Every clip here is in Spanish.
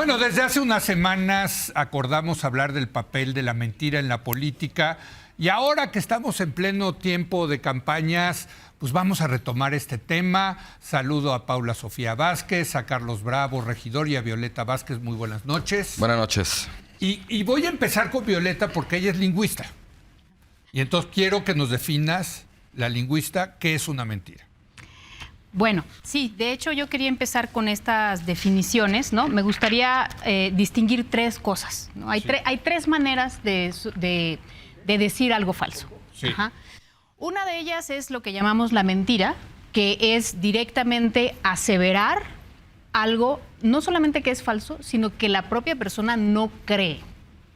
Bueno, desde hace unas semanas acordamos hablar del papel de la mentira en la política y ahora que estamos en pleno tiempo de campañas, pues vamos a retomar este tema. Saludo a Paula Sofía Vázquez, a Carlos Bravo, regidor, y a Violeta Vázquez. Muy buenas noches. Buenas noches. Y voy a empezar con Violeta porque ella es lingüista. Y entonces quiero que nos definas, la lingüista, qué es una mentira. Bueno, sí, de hecho yo quería empezar con estas definiciones, ¿no? Me gustaría distinguir tres cosas, ¿no? Hay tres maneras de decir algo falso. Sí. Ajá. Una de ellas es lo que llamamos la mentira, que es directamente aseverar algo, no solamente que es falso, sino que la propia persona no cree,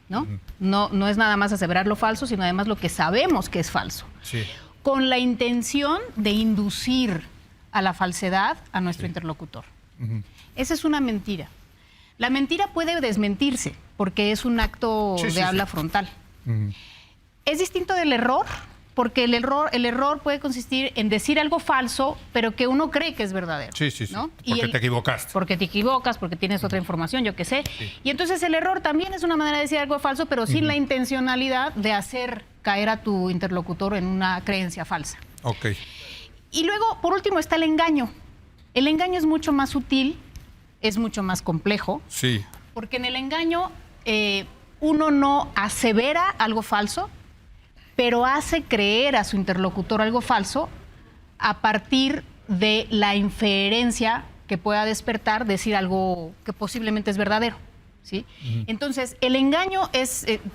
¿no? No es nada más aseverar lo falso, sino además lo que sabemos que es falso. Sí. Con la intención de inducir a la falsedad a nuestro interlocutor. Esa es una mentira. La mentira puede desmentirse porque es un acto de habla frontal. Es distinto del error, porque el error puede consistir en decir algo falso, pero que uno cree que es verdadero. Sí. ¿no? Porque te equivocaste. Porque te equivocas, porque tienes otra información, yo qué sé. Sí. Y entonces el error también es una manera de decir algo falso, pero sin la intencionalidad de hacer caer a tu interlocutor en una creencia falsa. Ok. Y luego, por último, está el engaño. El engaño es mucho más sutil, es mucho más complejo. Sí. Porque en el engaño uno no asevera algo falso, pero hace creer a su interlocutor algo falso a partir de la inferencia que pueda despertar decir algo que posiblemente es verdadero, ¿sí? Entonces, el engaño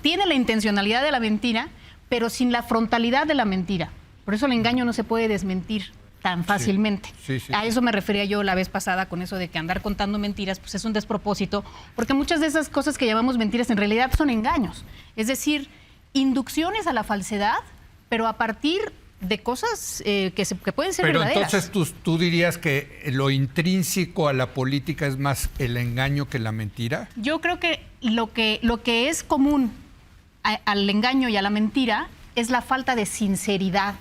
tiene la intencionalidad de la mentira, pero sin la frontalidad de la mentira. Por eso el engaño no se puede desmentir tan fácilmente. Sí. A eso me refería yo la vez pasada con eso de que andar contando mentiras pues es un despropósito, porque muchas de esas cosas que llamamos mentiras en realidad son engaños. Es decir, inducciones a la falsedad, pero a partir de cosas que pueden ser verdaderas. Pero entonces tú dirías que lo intrínseco a la política es más el engaño que la mentira. Yo creo que lo que es común al engaño y a la mentira es la falta de sinceridad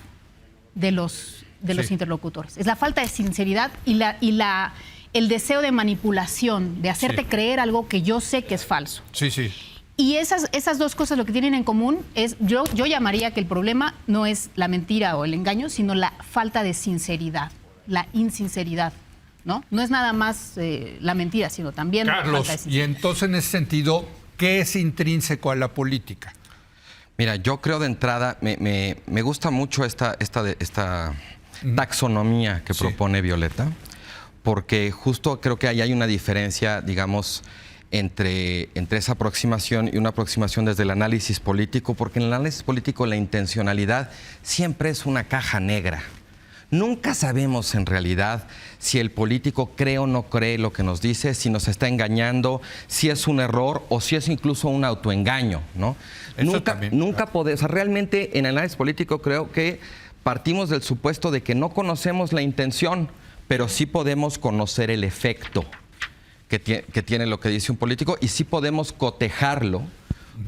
de los interlocutores. Es la falta de sinceridad y el deseo de manipulación, de hacerte creer algo que yo sé que es falso. Sí. Y esas dos cosas lo que tienen en común es, yo llamaría que el problema no es la mentira o el engaño, sino la falta de sinceridad, la insinceridad, ¿no? No es nada más la mentira, sino también la falta de Carlos, sinceridad. y entonces en ese sentido, ¿qué es intrínseco a la política? Mira, yo creo de entrada, me gusta mucho esta taxonomía que propone Violeta, porque justo creo que ahí hay una diferencia, digamos, entre esa aproximación y una aproximación desde el análisis político, porque en el análisis político la intencionalidad siempre es una caja negra. Nunca sabemos en realidad si el político cree o no cree lo que nos dice, si nos está engañando, si es un error o si es incluso un autoengaño, ¿no? Nunca podemos, o sea, realmente en el análisis político creo que partimos del supuesto de que no conocemos la intención, pero sí podemos conocer el efecto que tiene lo que dice un político y sí podemos cotejarlo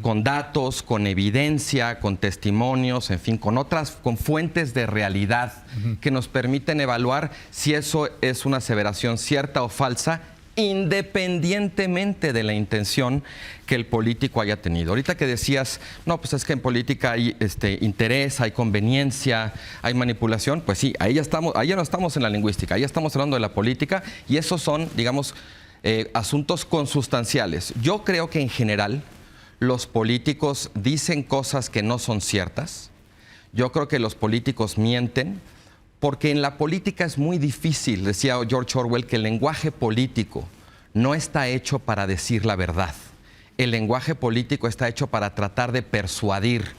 con datos, con evidencia, con testimonios, en fin, con fuentes de realidad que nos permiten evaluar si eso es una aseveración cierta o falsa, independientemente de la intención que el político haya tenido. Ahorita que decías, no, pues es que en política hay interés, hay conveniencia, hay manipulación, pues sí, ahí ya no estamos en la lingüística, ahí ya estamos hablando de la política y esos son, digamos, asuntos consustanciales. Yo creo que en general los políticos dicen cosas que no son ciertas. Yo creo que los políticos mienten porque en la política es muy difícil, decía George Orwell, que el lenguaje político no está hecho para decir la verdad. El lenguaje político está hecho para tratar de persuadir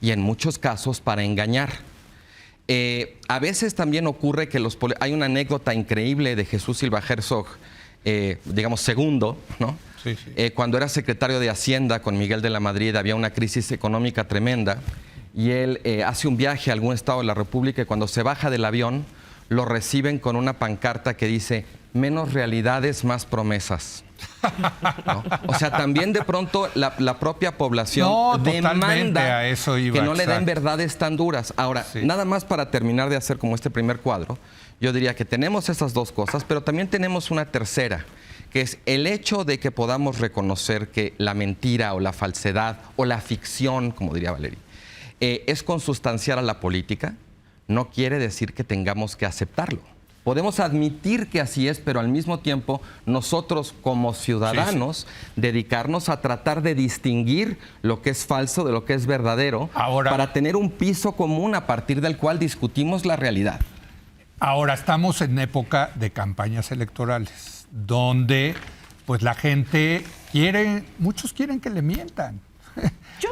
y en muchos casos para engañar. A veces también ocurre que hay una anécdota increíble de Jesús Silva Herzog, digamos, segundo, ¿no? Sí. Cuando era secretario de Hacienda con Miguel de la Madrid, había una crisis económica tremenda y él hace un viaje a algún estado de la República y cuando se baja del avión lo reciben con una pancarta que dice menos realidades, más promesas. ¿No? O sea, también de pronto la propia población demanda a eso iba, que no le den verdades tan duras. Ahora, nada más para terminar de hacer como este primer cuadro, yo diría que tenemos esas dos cosas, pero también tenemos una tercera, que es el hecho de que podamos reconocer que la mentira o la falsedad o la ficción, como diría Valeria, es consustancial a la política, no quiere decir que tengamos que aceptarlo. Podemos admitir que así es, pero al mismo tiempo nosotros como ciudadanos dedicarnos a tratar de distinguir lo que es falso de lo que es verdadero para tener un piso común a partir del cual discutimos la realidad. Ahora estamos en época de campañas electorales, donde pues la gente muchos quieren que le mientan.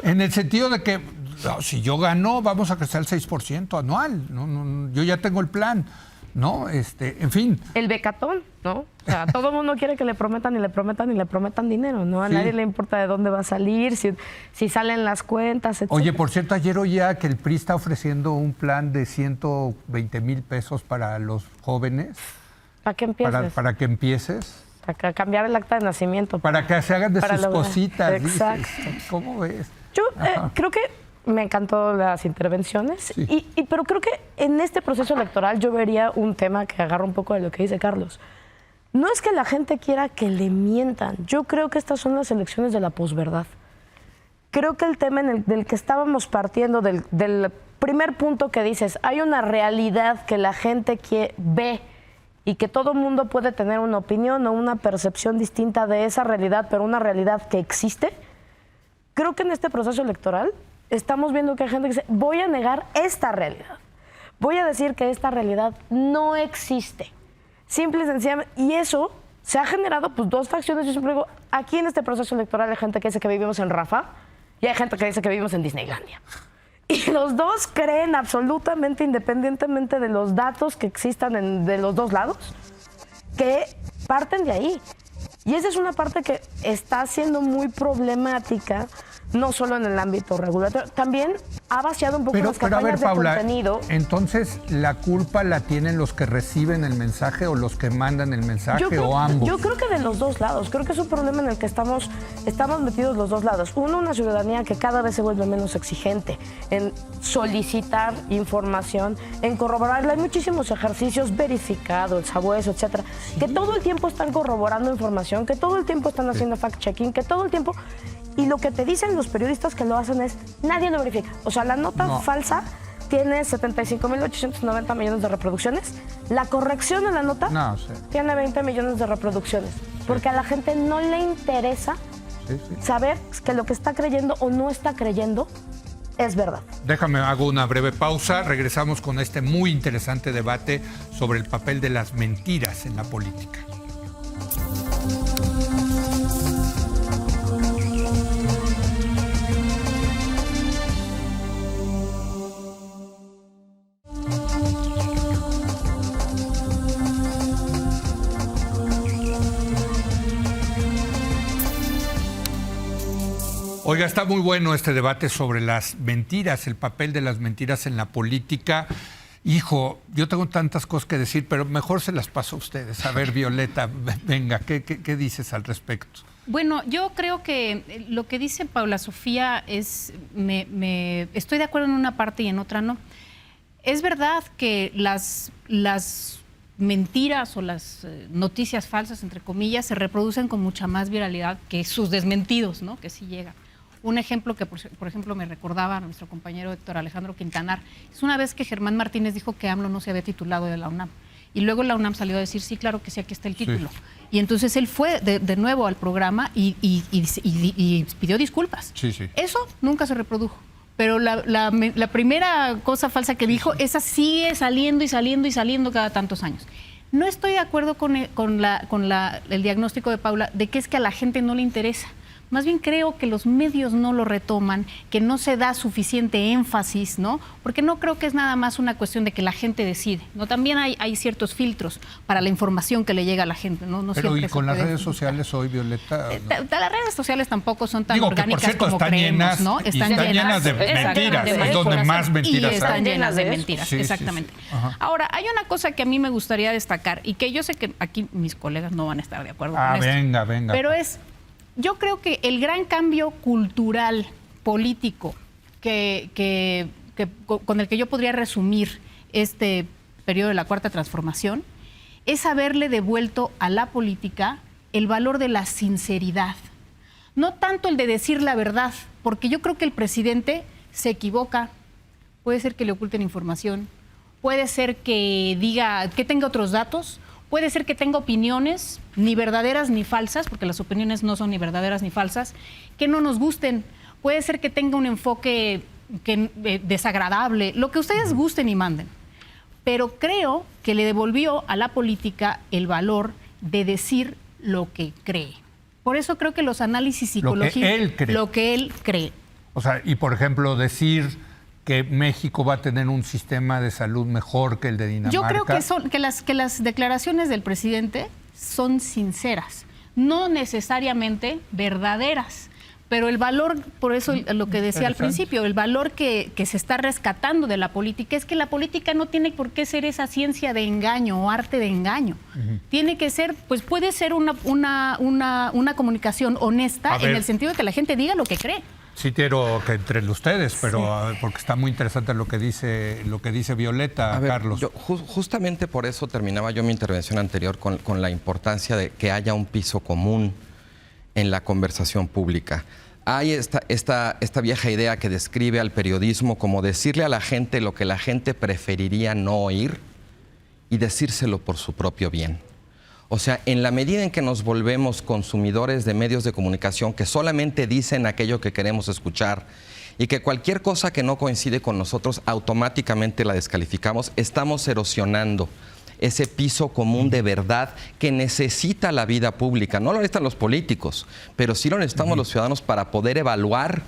En el sentido de que si yo gano, vamos a crecer al 6% anual. Yo ya tengo el plan. ¿No? En fin. El becatón, ¿no? O sea, todo el mundo quiere que le prometan y le prometan y le prometan dinero, ¿no? A nadie le importa de dónde va a salir, si salen las cuentas, etc. Oye, por cierto, ayer oía que el PRI está ofreciendo un plan de 120,000 pesos para los jóvenes. ¿Para qué empieces? Para que empieces. Para cambiar el acta de nacimiento. Para que se hagan de sus cositas. Exacto. Dices. ¿Cómo ves? Yo creo que me encantó las intervenciones, pero creo que en este proceso electoral yo vería un tema que agarra un poco de lo que dice Carlos. No es que la gente quiera que le mientan, yo creo que estas son las elecciones de la posverdad. Creo que el tema del que estábamos partiendo, del primer punto que dices, hay una realidad que la gente ve y que todo mundo puede tener una opinión o una percepción distinta de esa realidad, pero una realidad que existe. Creo que en este proceso electoral estamos viendo que hay gente que dice, voy a negar esta realidad. Voy a decir que esta realidad no existe. Simple y sencillamente. Y eso se ha generado pues dos facciones. Yo siempre digo, aquí en este proceso electoral hay gente que dice que vivimos en Rafa y hay gente que dice que vivimos en Disneylandia. Y los dos creen absolutamente, independientemente de los datos que existan de los dos lados, que parten de ahí. Y esa es una parte que está siendo muy problemática, no solo en el ámbito regulatorio, también ha vaciado un poco las campañas de contenido. Entonces, ¿la culpa la tienen los que reciben el mensaje o los que mandan el mensaje o ambos? Yo creo que de los dos lados. Creo que es un problema en el que estamos metidos los dos lados. Uno, una ciudadanía que cada vez se vuelve menos exigente en solicitar información, en corroborar. Hay muchísimos ejercicios verificados, el sabueso, etcétera, que todo el tiempo están corroborando información, que todo el tiempo están haciendo fact-checking, que todo el tiempo... Y lo que te dicen los periodistas que lo hacen es, nadie lo verifica. O sea, la nota falsa tiene 75.890 millones de reproducciones. La corrección de la nota tiene 20 millones de reproducciones. Porque a la gente no le interesa saber que lo que está creyendo o no está creyendo es verdad. Déjame, hago una breve pausa. Regresamos con este muy interesante debate sobre el papel de las mentiras en la política. Oiga, está muy bueno este debate sobre las mentiras, el papel de las mentiras en la política. Hijo, yo tengo tantas cosas que decir, pero mejor se las paso a ustedes. A ver, Violeta, venga, ¿qué dices al respecto? Bueno, yo creo que lo que dice Paula Sofía es, estoy de acuerdo en una parte y en otra no. Es verdad que las mentiras o las noticias falsas, entre comillas, se reproducen con mucha más viralidad que sus desmentidos, ¿no? Que sí llegan. Un ejemplo que, por ejemplo, me recordaba a nuestro compañero Héctor Alejandro Quintanar, es una vez que Germán Martínez dijo que AMLO no se había titulado de la UNAM. Y luego la UNAM salió a decir, sí, claro que sí, aquí está el título. Sí. Y entonces él fue de nuevo al programa y pidió disculpas. Sí, sí. Eso nunca se reprodujo. Pero la primera cosa falsa que dijo, esa sigue saliendo y saliendo y saliendo cada tantos años. No estoy de acuerdo con el diagnóstico de Paula de que es que a la gente no le interesa. Más bien creo que los medios no lo retoman, que no se da suficiente énfasis, ¿no? Porque no creo que es nada más una cuestión de que la gente decide, ¿no? También hay ciertos filtros para la información que le llega a la gente, ¿no? Pero ¿y con las redes sociales hoy, Violeta? Las redes sociales tampoco son tan orgánicas, que, por cierto, como creemos, ¿no? Están llenas de mentiras, es donde más mentiras hay. Están llenas de mentiras, sí, exactamente. Sí. Ahora, hay una cosa que a mí me gustaría destacar y que yo sé que aquí mis colegas no van a estar de acuerdo con esto. Venga. Pero yo creo que el gran cambio cultural, político, con el que yo podría resumir este periodo de la Cuarta Transformación, es haberle devuelto a la política el valor de la sinceridad. No tanto el de decir la verdad, porque yo creo que el presidente se equivoca, puede ser que le oculten información, puede ser que diga, que tenga otros datos, puede ser que tenga opiniones, ni verdaderas ni falsas, porque las opiniones no son ni verdaderas ni falsas, que no nos gusten, puede ser que tenga un enfoque desagradable, lo que ustedes gusten y manden. Pero creo que le devolvió a la política el valor de decir lo que cree. Por eso creo que los análisis psicológicos... Lo que él cree. O sea, y por ejemplo, decir que México va a tener un sistema de salud mejor que el de Dinamarca. Yo creo que las declaraciones del presidente son sinceras, no necesariamente verdaderas. Pero el valor, por eso lo que decía al principio, el valor que se está rescatando de la política es que la política no tiene por qué ser esa ciencia de engaño o arte de engaño. Tiene que ser, pues puede ser una comunicación honesta en el sentido de que la gente diga lo que cree. Sí quiero que entre ustedes, pero porque está muy interesante lo que dice Violeta, Carlos. Justamente por eso terminaba yo mi intervención anterior con la importancia de que haya un piso común en la conversación pública. Hay esta vieja idea que describe al periodismo como decirle a la gente lo que la gente preferiría no oír y decírselo por su propio bien. O sea, en la medida en que nos volvemos consumidores de medios de comunicación que solamente dicen aquello que queremos escuchar y que cualquier cosa que no coincide con nosotros automáticamente la descalificamos, estamos erosionando ese piso común de verdad que necesita la vida pública. No lo necesitan los políticos, pero sí lo necesitamos los ciudadanos para poder evaluar,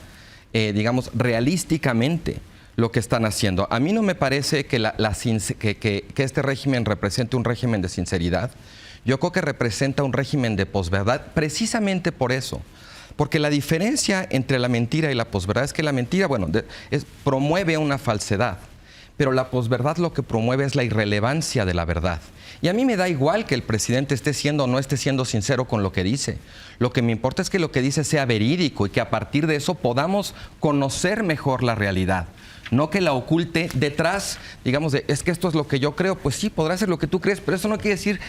digamos, realísticamente lo que están haciendo. A mí no me parece que este régimen represente un régimen de sinceridad. Yo creo que representa un régimen de posverdad, precisamente por eso. Porque la diferencia entre la mentira y la posverdad es que la mentira, promueve una falsedad, pero la posverdad lo que promueve es la irrelevancia de la verdad. Y a mí me da igual que el presidente esté siendo o no esté siendo sincero con lo que dice. Lo que me importa es que lo que dice sea verídico y que a partir de eso podamos conocer mejor la realidad. No que la oculte detrás, digamos, es que esto es lo que yo creo. Pues sí, podrá ser lo que tú crees, pero eso no quiere decir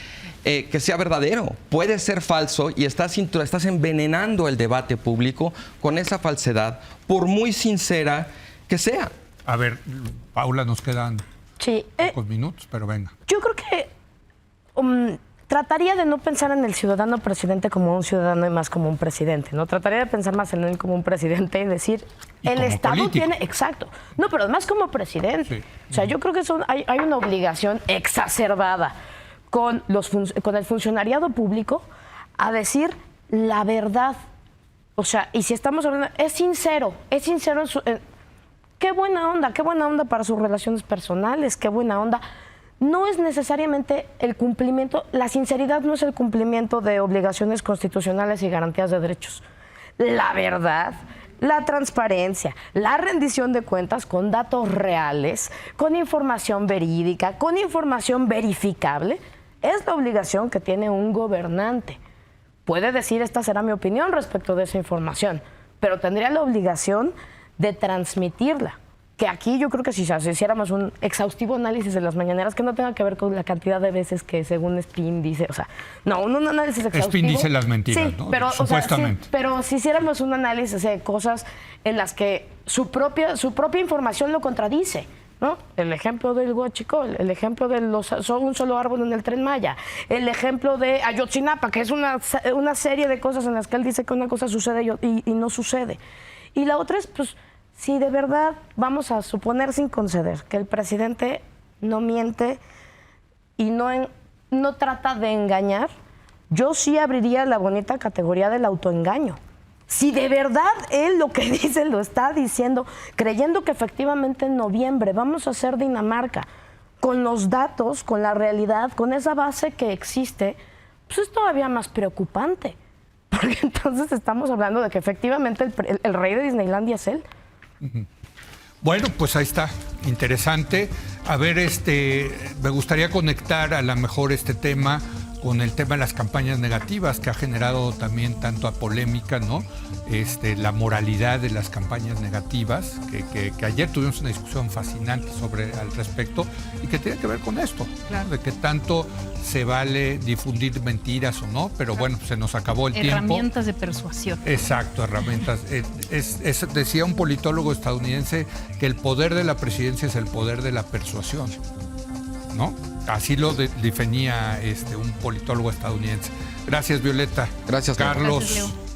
que sea verdadero. Puede ser falso y estás envenenando el debate público con esa falsedad, por muy sincera que sea. A ver, Paula, nos quedan pocos minutos, pero venga. Yo creo que trataría de no pensar en el ciudadano presidente como un ciudadano y más como un presidente, ¿no? Trataría de pensar más en él como un presidente y decir, el Estado político tiene... Exacto. No, pero además como presidente. Sí. O sea, yo creo que hay una obligación exacerbada con el funcionariado público a decir la verdad. O sea, y si estamos hablando... Es sincero en su... qué buena onda para sus relaciones personales, qué buena onda. No es necesariamente el cumplimiento, la sinceridad no es el cumplimiento de obligaciones constitucionales y garantías de derechos. La verdad, la transparencia, la rendición de cuentas con datos reales, con información verídica, con información verificable, es la obligación que tiene un gobernante. Puede decir, esta será mi opinión respecto de esa información, pero tendría la obligación de transmitirla. Que aquí yo creo que si hiciéramos un exhaustivo análisis de las mañaneras que no tenga que ver con la cantidad de veces que según Spin dice, o sea, no, un análisis exhaustivo. Spin dice las mentiras, sí, ¿no? Pero, supuestamente. Sí, pero si hiciéramos un análisis de cosas en las que su propia información lo contradice, ¿no? El ejemplo del huachicol, el ejemplo de un solo árbol en el Tren Maya, el ejemplo de Ayotzinapa, que es una serie de cosas en las que él dice que una cosa sucede y no sucede. Y la otra es, pues, si de verdad vamos a suponer sin conceder que el presidente no miente y no trata de engañar, yo sí abriría la bonita categoría del autoengaño. Si de verdad él lo que dice lo está diciendo, creyendo que efectivamente en noviembre vamos a hacer Dinamarca, con los datos, con la realidad, con esa base que existe, pues es todavía más preocupante. Porque entonces estamos hablando de que efectivamente el rey de Disneylandia es él. Bueno, pues ahí está, interesante. A ver, me gustaría conectar a lo mejor este tema con el tema de las campañas negativas, que ha generado también tanta polémica, ¿no? La moralidad de las campañas negativas, que ayer tuvimos una discusión fascinante al respecto, y que tiene que ver con esto, Claro. de que tanto se vale difundir mentiras o no, pero bueno, se nos acabó el tiempo. Herramientas de persuasión. Exacto, herramientas. Decía un politólogo estadounidense que el poder de la presidencia es el poder de la persuasión, ¿no? Así lo definía un politólogo estadounidense. Gracias, Violeta. Gracias, Leo. Carlos, Gracias, Leo.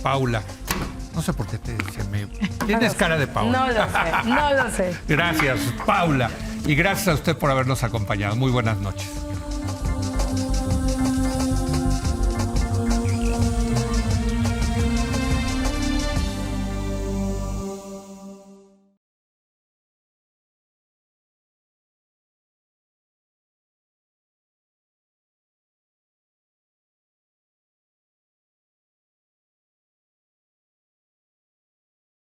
Paula. No sé por qué tienes cara de Paula. No lo sé. Gracias, Paula. Y gracias a usted por habernos acompañado. Muy buenas noches.